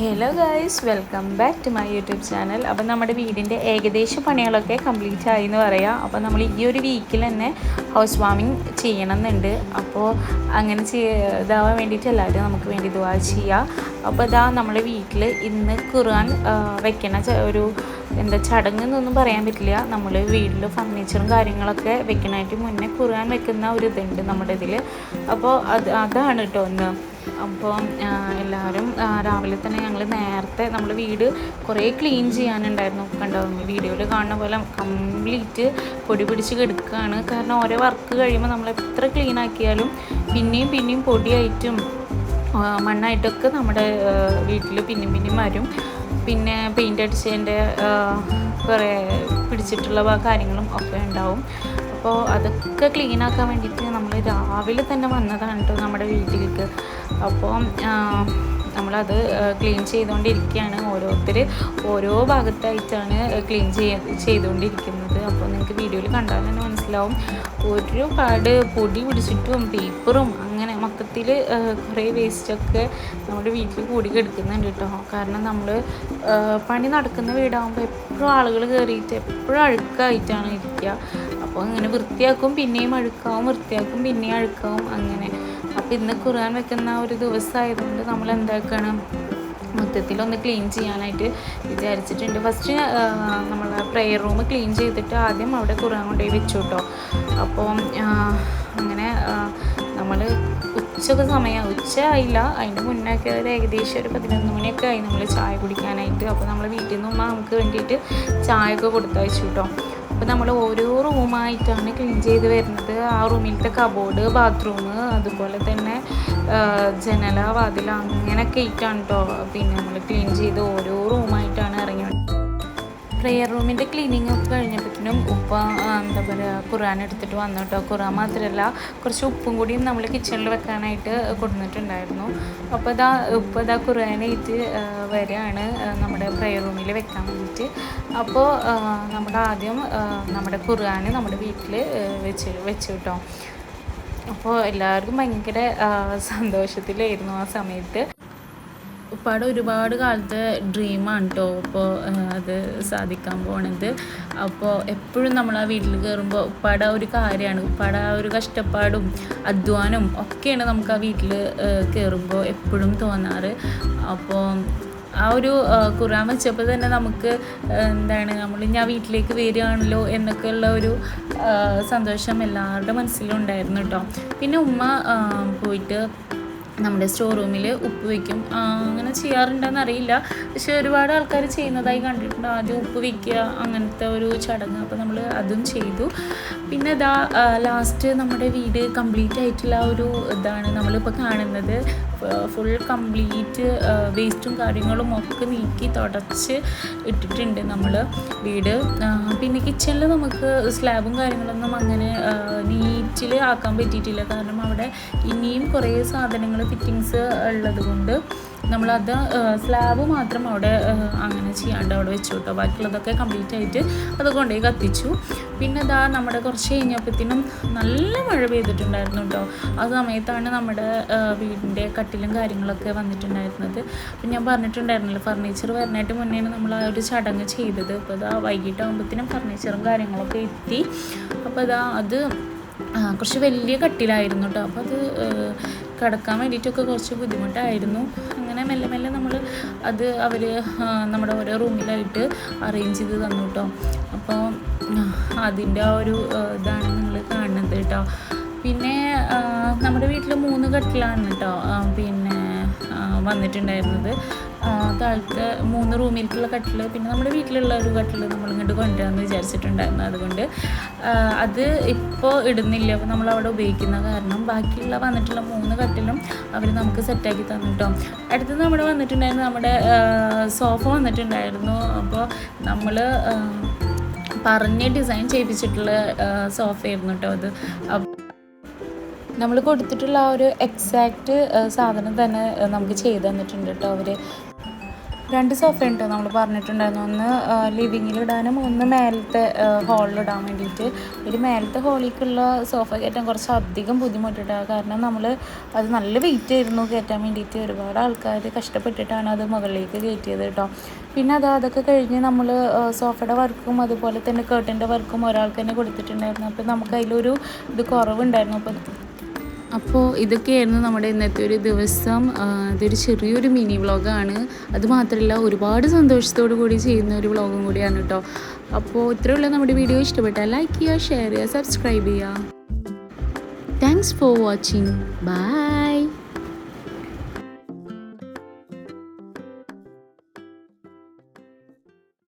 Hello guys, welcome back to my YouTube channel. അപ്പോൾ നമ്മുടെ വീടിൻ്റെ ഏകദേശ പണികളൊക്കെ കംപ്ലീറ്റ് ആയി എന്ന് പറയാം. അപ്പോൾ നമ്മൾ ഈ ഒരു വീക്കിൽ തന്നെ ഹൗസ് വാമിങ് ചെയ്യണമെന്നുണ്ട്. അപ്പോൾ അങ്ങനെ ഇതാവാൻ വേണ്ടിയിട്ട് എല്ലാവരും നമുക്ക് വേണ്ടി ദുആ ചെയ്യുക. അപ്പോൾ ഇതാ നമ്മുടെ വീട്ടിൽ ഇന്ന് ഖുർആൻ വെക്കണ ഒരു ചടങ്ങെന്നൊന്നും പറയാൻ പറ്റില്ല. നമ്മൾ വീട്ടിൽ ഫർണിച്ചറും കാര്യങ്ങളൊക്കെ വെക്കണമായിട്ട് മുന്നേ ഖുർആൻ വെക്കുന്ന ഒരു ഇതുണ്ട് നമ്മുടെ ഇതിൽ. അപ്പോൾ അതാണ് കേട്ടോ ഒന്ന്. അപ്പോൾ എല്ലാവരും രാവിലെ തന്നെ ഞങ്ങൾ നേരത്തെ നമ്മൾ വീട് കുറേ ക്ലീൻ ചെയ്യാനുണ്ടായിരുന്നു. കണ്ടോ, വീഡിയോയിൽ കാണുന്ന പോലെ കംപ്ലീറ്റ് പൊടി പിടിച്ച് കിടക്കുകയാണ്. കാരണം ഓരോ വർക്ക് കഴിയുമ്പോൾ നമ്മൾ എത്ര ക്ലീൻ ആക്കിയാലും പിന്നെയും പൊടിയായിട്ടും മണ്ണായിട്ടൊക്കെ നമ്മുടെ വീട്ടിൽ പിന്നെയും വരും. പിന്നെ പെയിൻ്റ് അടിച്ചതിൻ്റെ കുറേ പിടിച്ചിട്ടുള്ള കാര്യങ്ങളും ഒക്കെ ഉണ്ടാവും. അപ്പോൾ അതൊക്കെ ക്ലീനാക്കാൻ വേണ്ടിയിട്ട് നമ്മൾ രാവിലെ തന്നെ വന്നതാണ് കേട്ടോ നമ്മുടെ വീട്ടിലേക്ക്. അപ്പോൾ നമ്മളത് ക്ലീൻ ചെയ്തുകൊണ്ടിരിക്കുകയാണ്. ഓരോരുത്തർ ഓരോ ഭാഗത്തായിട്ടാണ് ക്ലീൻ ചെയ്തുകൊണ്ടിരിക്കുന്നത്. അപ്പോൾ നിങ്ങൾക്ക് വീഡിയോയിൽ കണ്ടാൽ തന്നെ മനസ്സിലാവും. ഒരുപാട് പൊടി പിടിച്ചിട്ടും പേപ്പറും അങ്ങനെ മൊത്തത്തിൽ കുറേ വേസ്റ്റൊക്കെ നമ്മുടെ വീട്ടിൽ കൂടി കിടക്കുന്നുണ്ട് കേട്ടോ. കാരണം നമ്മൾ പണി നടക്കുന്ന വീടാകുമ്പോൾ എപ്പോഴും ആളുകൾ കയറിയിട്ട് എപ്പോഴും അഴുക്കായിട്ടാണ് ഇരിക്കുക. അപ്പോൾ ഇങ്ങനെ വൃത്തിയാക്കും, പിന്നെയും അഴുക്കാവും, വൃത്തിയാക്കും, പിന്നെയും അഴുക്കാവും, അങ്ങനെ. അപ്പോൾ ഇന്ന് ഖുർആൻ വെക്കുന്ന ഒരു ദിവസമായതുകൊണ്ട് നമ്മൾ എന്താക്കണം, മൊത്തത്തിലൊന്ന് ക്ലീൻ ചെയ്യാനായിട്ട് വിചാരിച്ചിട്ടുണ്ട്. ഫസ്റ്റ് നമ്മൾ പ്രെയർ റൂം ക്ലീൻ ചെയ്തിട്ട് ആദ്യം അവിടെ ഖുർആൻ കൊണ്ടുപോയി വെച്ചു കേട്ടോ. അപ്പോൾ അങ്ങനെ നമ്മൾ ഉച്ച ആയില്ല, അതിൻ്റെ മുന്നൊക്കെ ഒരു ഏകദേശം ഒരു 11 മണിയൊക്കെ ആയി നമ്മൾ ചായ കുടിക്കാനായിട്ട്. അപ്പോൾ നമ്മൾ വീട്ടിൽ നിന്ന് നമുക്ക് വേണ്ടിയിട്ട് ചായയൊക്കെ കൊടുത്തയച്ചു കേട്ടോ. അപ്പോൾ നമ്മൾ ഓരോ റൂമായിട്ടാണ് ക്ലീൻ ചെയ്ത് വരുന്നത്. ആ റൂമിലത്തെ കബോർഡ്, ബാത്റൂം, അതുപോലെ തന്നെ ജനല, വാതിൽ, അങ്ങനെയൊക്കെ ആയിട്ടാണ് കേട്ടോ പിന്നെ നമ്മൾ ക്ലീൻ ചെയ്ത് ഓരോ റൂമായിട്ടാണ് ഇറങ്ങി. പ്രെയർ റൂമിൻ്റെ ക്ലീനിങ് ഒക്കെ കഴിഞ്ഞപ്പോഴത്തേനും എന്താ പറയുക, ഖുർആൻ എടുത്തിട്ട് വന്നു കേട്ടോ. ഖുർആൻ മാത്രമല്ല, കുറച്ച് ഉപ്പും കൂടിയും നമ്മൾ കിച്ചണിൽ വെക്കാനായിട്ട് കൊടുത്തിട്ടുണ്ടായിരുന്നു. അപ്പോൾ ഇതാ ഖുർആനായിട്ട് വരികയാണ് നമ്മുടെ പ്രെയർ റൂമിൽ വെക്കാൻ വേണ്ടിയിട്ട്. അപ്പോൾ നമ്മൾ ആദ്യം നമ്മുടെ ഖുർആൻ നമ്മുടെ വീട്ടിൽ വെച്ച് കേട്ടോ. അപ്പോൾ എല്ലാവർക്കും ഭയങ്കര സന്തോഷത്തിലായിരുന്നു ആ സമയത്ത്. ഉപ്പാടെ ഒരുപാട് കാലത്തെ ഡ്രീമാണ് കേട്ടോ ഇപ്പോൾ അത് സാധിക്കാൻ പോണത്. അപ്പോൾ എപ്പോഴും നമ്മൾ ആ വീട്ടിൽ കയറുമ്പോൾ ഉപ്പാടെ ഒരു കാര്യമാണ്, ഉപ്പാടെ ആ ഒരു കഷ്ടപ്പാടും അധ്വാനവും ഒക്കെയാണ് നമുക്ക് ആ വീട്ടിൽ കയറുമ്പോൾ എപ്പോഴും തോന്നാറ്. അപ്പോൾ ആ ഒരു ഖുർആൻ വെച്ചപ്പോൾ തന്നെ നമുക്ക് നമ്മൾ ഞാൻ വീട്ടിലേക്ക് വരികയാണല്ലോ എന്നൊക്കെയുള്ള ഒരു സന്തോഷം എല്ലാവരുടെ മനസ്സിലും ഉണ്ടായിരുന്നു കേട്ടോ. പിന്നെ ഉമ്മ പോയിട്ട് നമ്മുടെ സ്റ്റോർ റൂമിൽ ഉപ്പ് വയ്ക്കും. അങ്ങനെ ചെയ്യാറുണ്ടെന്ന് അറിയില്ല, പക്ഷെ ഒരുപാട് ആൾക്കാർ ചെയ്യുന്നതായി കണ്ടിട്ടുണ്ട്. ആദ്യം ഉപ്പ് വയ്ക്കുക, അങ്ങനത്തെ ഒരു ചടങ്ങ്. അപ്പോൾ നമ്മൾ അതും ചെയ്തു. പിന്നെ ലാസ്റ്റ് നമ്മുടെ വീട് കംപ്ലീറ്റ് ആയിട്ടുള്ള ഒരു ഇതാണ് നമ്മളിപ്പോൾ കാണുന്നത്. ഫുൾ കംപ്ലീറ്റ് വേസ്റ്റും കാര്യങ്ങളും ഒക്കെ നീക്കി തുടച്ച് ഇട്ടിട്ടുണ്ട് നമ്മൾ വീട്. പിന്നെ കിച്ചണിൽ നമുക്ക് സ്ലാബും കാര്യങ്ങളൊന്നും അങ്ങനെ നീറ്റിൽ ആക്കാൻ പറ്റിയിട്ടില്ല. കാരണം അവിടെ ഇനിയും കുറേ സാധനങ്ങൾ ഫിറ്റിങ്സ് ഉള്ളത് കൊണ്ട് നമ്മളത് സ്ലാബ് മാത്രം അവിടെ അങ്ങനെ ചെയ്യാണ്ട് അവിടെ വെച്ചു കേട്ടോ. ബാക്കിയുള്ളതൊക്കെ കംപ്ലീറ്റ് ആയിട്ട് അത് കൊണ്ടുപോയി കത്തിച്ചു. പിന്നെ നമ്മുടെ കുറച്ച് കഴിഞ്ഞപ്പോഴത്തേനും നല്ല മഴ പെയ്തിട്ടുണ്ടായിരുന്നു കേട്ടോ. ആ സമയത്താണ് നമ്മുടെ വീടിൻ്റെ കട്ടിലും കാര്യങ്ങളൊക്കെ വന്നിട്ടുണ്ടായിരുന്നത്. അപ്പം ഞാൻ പറഞ്ഞിട്ടുണ്ടായിരുന്നല്ലോ, ഫർണിച്ചർ വരാനായിട്ട് മുന്നേയാണ് നമ്മൾ ആ ഒരു ചടങ്ങ് ചെയ്തത്. അപ്പോൾ വൈകിട്ടാകുമ്പോഴത്തേനും ഫർണിച്ചറും കാര്യങ്ങളൊക്കെ എത്തി. അപ്പോൾ അത് കുറച്ച് വലിയ കട്ടിലായിരുന്നു കേട്ടോ. അപ്പോൾ അത് കിടക്കാൻ വേണ്ടിയിട്ടൊക്കെ കുറച്ച് ബുദ്ധിമുട്ടായിരുന്നു. അങ്ങനെ മെല്ലെ നമ്മൾ അത് അവർ നമ്മുടെ ഓരോ റൂമിലായിട്ട് അറേഞ്ച് ചെയ്ത് തന്നു കേട്ടോ. അപ്പോൾ അതിൻ്റെ ആ ഒരു ഇതാണ് നിങ്ങൾ കാണുന്നത് കേട്ടോ. പിന്നെ നമ്മുടെ വീട്ടിൽ 3 കട്ടിലാണ് കേട്ടോ പിന്നെ വന്നിട്ടുണ്ടായിരുന്നത്. താഴത്തെ 3 റൂമിലേക്കുള്ള കട്ടിൽ, പിന്നെ നമ്മുടെ വീട്ടിലുള്ള ഒരു കട്ടിൽ നമ്മളിങ്ങോട്ട് കൊണ്ടുവരാമെന്ന് വിചാരിച്ചിട്ടുണ്ടായിരുന്നു. അതുകൊണ്ട് അത് ഇപ്പോൾ ഇടുന്നില്ല. അപ്പോൾ നമ്മളവിടെ ഉപയോഗിക്കുന്ന കാരണം ബാക്കിയുള്ള വന്നിട്ടുള്ള 3 കട്ടിലും അവർ നമുക്ക് സെറ്റാക്കി തന്നു കേട്ടോ. അടുത്ത് നമ്മുടെ വന്നിട്ടുണ്ടായിരുന്നു നമ്മുടെ സോഫ വന്നിട്ടുണ്ടായിരുന്നു. അപ്പോൾ നമ്മൾ പറഞ്ഞ് ഡിസൈൻ ചെയ്യിപ്പിച്ചിട്ടുള്ള സോഫയായിരുന്നു കേട്ടോ അത്. നമ്മൾ കൊടുത്തിട്ടുള്ള ആ ഒരു എക്സാക്റ്റ് സാധനം തന്നെ നമുക്ക് ചെയ്തു തന്നിട്ടുണ്ട് കേട്ടോ അവർ. 2 സോഫ ഉണ്ട് നമ്മൾ പറഞ്ഞിട്ടുണ്ടായിരുന്നു. ഒന്ന് ലിവിങ്ങിലിടാനും ഒന്ന് മേലത്തെ ഹാളിലിടാൻ വേണ്ടിയിട്ട്. ഒരു മേലത്തെ ഹാളിലേക്കുള്ള സോഫ കയറ്റാൻ കുറച്ച് അധികം ബുദ്ധിമുട്ടിട്ടാണ്. കാരണം നമ്മൾ അത് നല്ല വെയിറ്റ് ആയിരുന്നു കയറ്റാൻ വേണ്ടിയിട്ട്. ഒരുപാട് ആൾക്കാർ കഷ്ടപ്പെട്ടിട്ടാണ് അത് മുകളിലേക്ക് കയറ്റിയത് കേട്ടോ. പിന്നെ അതൊക്കെ കഴിഞ്ഞ് നമ്മൾ സോഫയുടെ വർക്കും അതുപോലെ തന്നെ കേർട്ടൻ്റെ വർക്കും ഒരാൾക്ക് തന്നെ കൊടുത്തിട്ടുണ്ടായിരുന്നു. അപ്പോൾ നമുക്ക് അതിലൊരു കുറവുണ്ടായിരുന്നു. അപ്പോൾ ഇതൊക്കെയായിരുന്നു നമ്മുടെ ഇന്നത്തെ ഒരു ദിവസം. ഇതൊരു ചെറിയൊരു മിനി വ്ളോഗാണ്. അതുമാത്രമല്ല ഒരുപാട് സന്തോഷത്തോടു കൂടി ചെയ്യുന്ന ഒരു വ്ളോഗും കൂടിയാണ് കേട്ടോ. അപ്പോൾ ഇത്രയുള്ള നമ്മുടെ വീഡിയോ ഇഷ്ടപ്പെട്ടാൽ ലൈക്ക് ചെയ്യുക, ഷെയർ ചെയ്യുക, സബ്സ്ക്രൈബ് ചെയ്യുക. Thanks for watching. ബൈ.